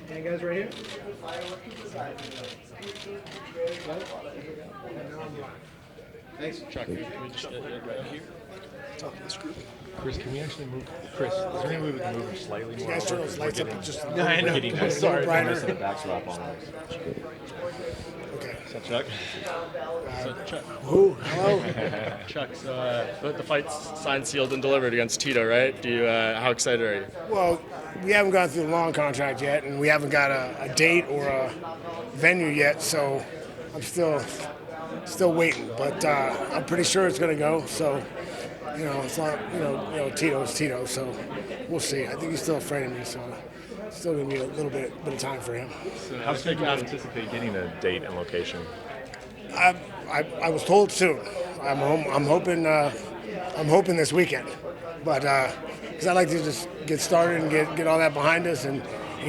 Any guys right here? Thanks. Chuck, can we just get right here? Top of this group. Chris, can we actually move? Chris, is there any way we can move him slightly more? You guys turn those lights up just a little I know. bit. Sorry, brighter. missing the backdrop on us. Okay. Is that Chuck? Chuck. Who? Hello? Chuck, so the fight's signed, sealed, and delivered against Tito, right? How excited are you? Well, we haven't gone through the long contract yet, and we haven't got a date or a venue yet, so I'm still waiting. But I'm pretty sure it's going to go. So, it's not, Tito's Tito. So we'll see. I think he's still afraid of me, so it's still going to be a little bit of time for him. So how soon do you anticipate getting a date and location? I was told soon. I'm hoping this weekend, but because I like to just get started and get all that behind us and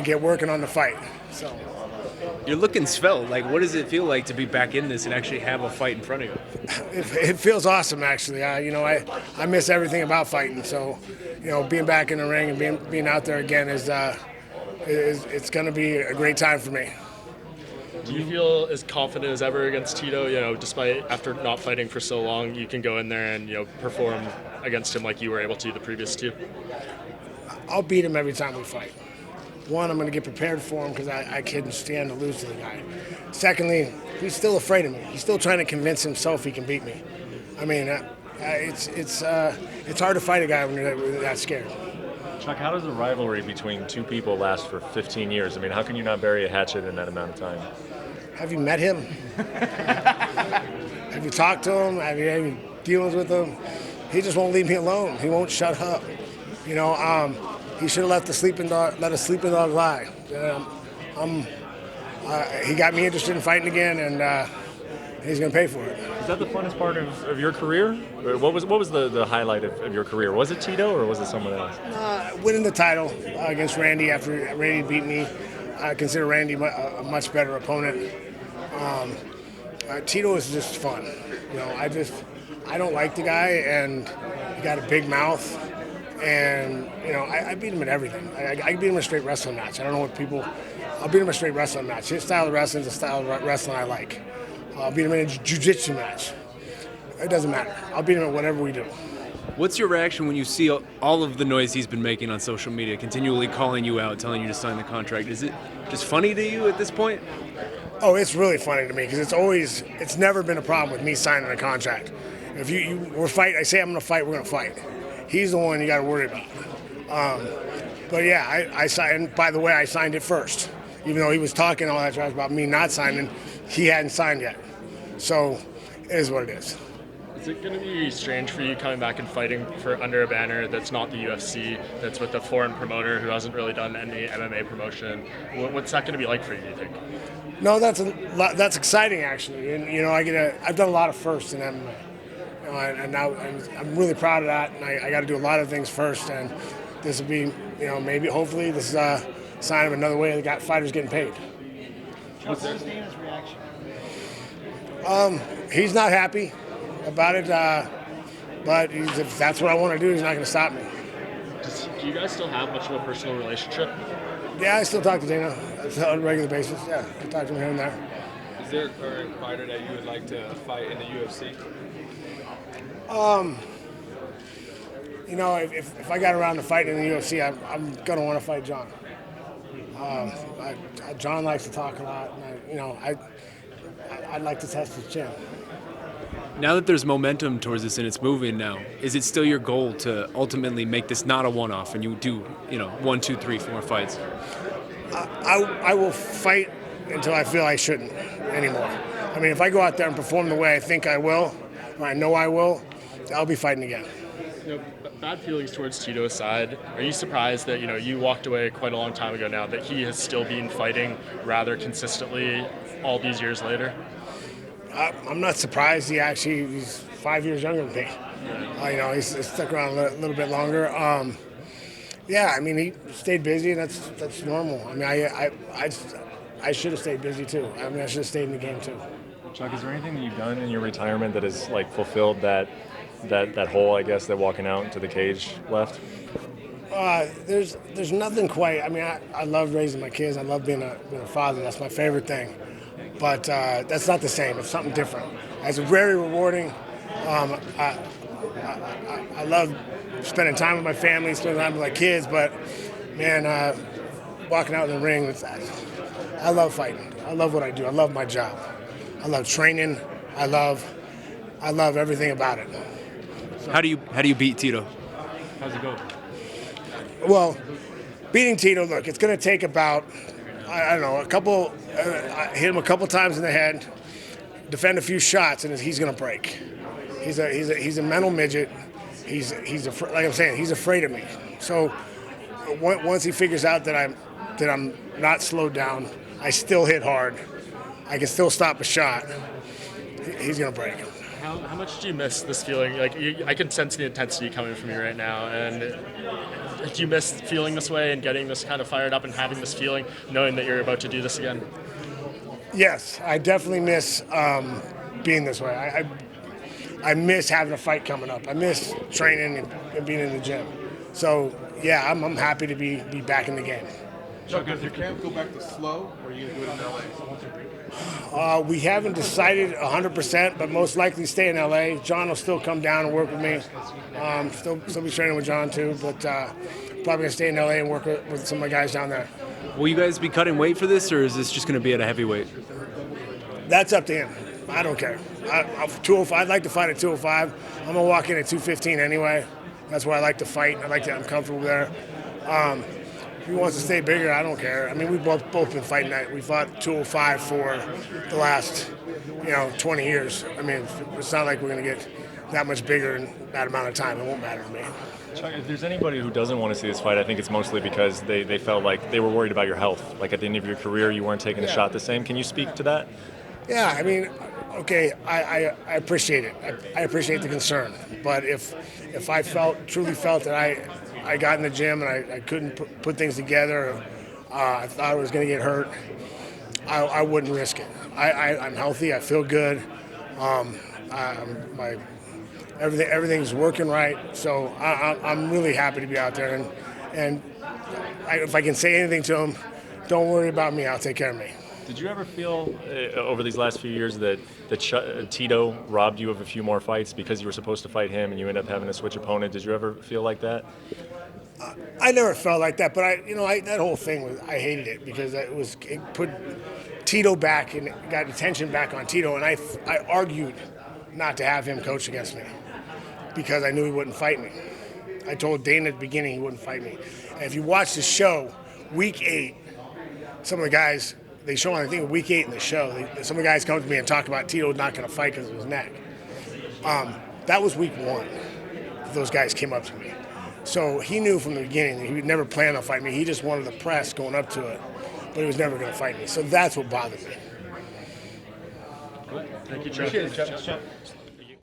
get working on the fight. So You're looking svelte. Like, what does it feel like to be back in this and actually have a fight in front of you? it feels awesome, actually. I miss everything about fighting. So, being back in the ring and being out there again is it's going to be a great time for me. Do you feel as confident as ever against Tito? Despite after not fighting for so long, you can go in there and perform against him like you were able to the previous two. I'll beat him every time we fight. One, I'm going to get prepared for him because I couldn't stand to lose to the guy. Secondly, he's still afraid of me. He's still trying to convince himself he can beat me. I mean, it's hard to fight a guy when you're that scared. Chuck, how does a rivalry between two people last for 15 years? I mean, how can you not bury a hatchet in that amount of time? Have you met him? Have you talked to him? Have you had any dealings with him? He just won't leave me alone. He won't shut up. He should have let a sleeping dog lie. He got me interested in fighting again, and he's going to pay for it. Is that the funnest part of your career? Or what was the highlight of your career? Was it Tito or was it someone else? Winning the title against Randy after Randy beat me. I consider Randy a much better opponent. Tito is just fun. I don't like the guy, and he got a big mouth. And, I beat him in everything. I beat him in a straight wrestling match. I don't know what people... I'll beat him in a straight wrestling match. His style of wrestling is the style of wrestling I like. I'll beat him in a jiu-jitsu match. It doesn't matter. I'll beat him at whatever we do. What's your reaction when you see all of the noise he's been making on social media, continually calling you out, telling you to sign the contract? Is it just funny to you at this point? Oh, it's really funny to me because it's never been a problem with me signing a contract. If we're fighting, I say I'm going to fight, we're going to fight. He's the one you got to worry about. But yeah, I signed. By the way, I signed it first, even though he was talking all that trash about me not signing. He hadn't signed yet, so it is what it is. Is it going to be strange for you coming back and fighting for under a banner that's not the UFC, that's with a foreign promoter who hasn't really done any MMA promotion? What's that going to be like for you, do you think? No, that's exciting actually, and I've done a lot of firsts in MMA. And now I'm really proud of that, and I got to do a lot of things first, and this will be, maybe, hopefully, this is a sign of another way the fighters getting paid. What's Dana's reaction? He's not happy about it, but if that's what I want to do, he's not going to stop me. Do you guys still have much of a personal relationship? Yeah, I still talk to Dana on a regular basis. Yeah, I talk to him here and there. Is there a current fighter that you would like to fight in the UFC? If I got around to fighting in the UFC, I'm going to want to fight John. John likes to talk a lot, and I'd like to test his chin. Now that there's momentum towards this and it's moving now, is it still your goal to ultimately make this not a one-off and you do, 1, 2, 3, 4 fights? I will fight until I feel I shouldn't anymore. I mean, if I go out there and perform the way I think I will, or I know I will, I'll be fighting again. Bad feelings towards Tito aside, are you surprised that you walked away quite a long time ago now that he has still been fighting rather consistently all these years later? I'm not surprised. He's 5 years younger than me. He's stuck around a little bit longer. He stayed busy, and that's normal. I mean, I should have stayed busy too. I mean, I should have stayed in the game too. Chuck, is there anything that you've done in your retirement that has fulfilled that hole, I guess, that walking out into the cage left? There's nothing quite. I mean, I love raising my kids. I love being a father. That's my favorite thing. But that's not the same. It's something different. It's very rewarding. I love spending time with my family, spending time with my kids. But man, walking out in the ring, I love fighting. I love what I do. I love my job. I love training. I love everything about it. How do you beat Tito? How's it go? Well, beating Tito, look, it's going to take about, I don't know, a couple. I hit him a couple times in the head, defend a few shots, and he's going to break. He's a mental midget. He's like I'm saying, he's afraid of me. So once he figures out that I'm not slowed down, I still hit hard. I can still stop a shot. He's going to break. How much do you miss this feeling? Like I can sense the intensity coming from you right now, and do you miss feeling this way and getting this kind of fired up and having this feeling, knowing that you're about to do this again? Yes, I definitely miss being this way. I miss having a fight coming up. I miss training and being in the gym. So yeah, I'm happy to be back in the game. Chuck, does your camp go back to slow, or are you going to do it in LA? We haven't decided 100%, but most likely stay in LA. John will still come down and work with me. Still be training with John too, but probably gonna stay in LA and work with some of my guys down there. Will you guys be cutting weight for this, or is this just going to be at a heavyweight? That's up to him. I don't care. 205. I'd like to fight at 205. I'm gonna walk in at 215 anyway. That's where I like to fight. I'm comfortable there. If he wants to stay bigger, I don't care. I mean, we've both been fighting that. We fought 205 for the last, 20 years. I mean, it's not like we're going to get that much bigger in that amount of time. It won't matter to me. Chuck, if there's anybody who doesn't want to see this fight, I think it's mostly because they felt like they were worried about your health. Like at the end of your career, you weren't taking the shot the same. Can you speak to that? Yeah, I mean, okay, I appreciate it. I appreciate the concern. But if I truly felt that I got in the gym and I couldn't put things together, I thought I was going to get hurt, I wouldn't risk it. I'm healthy. I feel good. Everything's working right. So I'm really happy to be out there. And if I can say anything to him, don't worry about me. I'll take care of me. Did you ever feel over these last few years that Tito robbed you of a few more fights because you were supposed to fight him and you ended up having to switch opponent? Did you ever feel like that? I never felt like that, but that whole thing I hated it because it put Tito back and got attention back on Tito, and I argued not to have him coach against me because I knew he wouldn't fight me. I told Dana at the beginning he wouldn't fight me. And if you watch the show, week 8, some of the guys. They show on, I think, week 8 in the show. Some of the guys come to me and talk about Tito not going to fight because of his neck. That was week 1. Those guys came up to me. So he knew from the beginning that he would never plan on fighting me. He just wanted the press going up to it, but he was never going to fight me. So that's what bothered me. Thank you, Chuck.